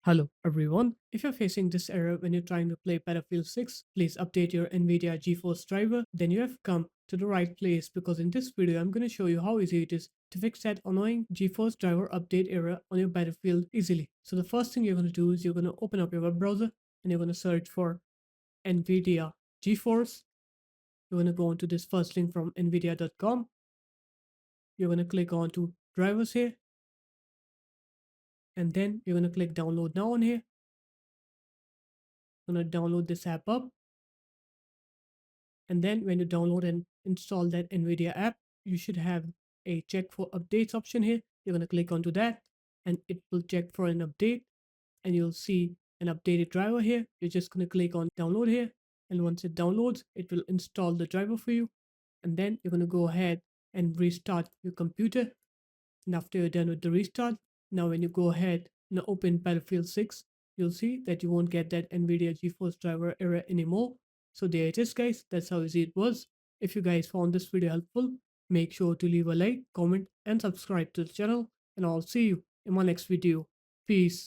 Hello everyone. If you're facing this error when you're trying to play Battlefield 6, please update your NVIDIA GeForce driver. Then you have come to the right place because in this video I'm going to show you how easy it is to fix that annoying GeForce driver update error on your Battlefield easily. So the first thing you're going to do is you're going to open up your web browser and you're going to search for NVIDIA GeForce. You're going to go onto this first link from nvidia.com. You're going to click on to drivers here and then you're going to click download now on here. You're going to download this app up. And then when you download and install that NVIDIA app, you should have a check for updates option here. You're going to click onto that and it will check for an update and you'll see an updated driver here. You're just going to click on download here. And once it downloads, it will install the driver for you. And then you're going to go ahead and restart your computer. And after you're done with the restart, now when you go ahead and open Battlefield 6, you'll see that you won't get that NVIDIA GeForce driver error anymore. So there it is guys, that's how easy it was. If you guys found this video helpful, make sure to leave a like, comment and subscribe to the channel and I'll see you in my next video. Peace.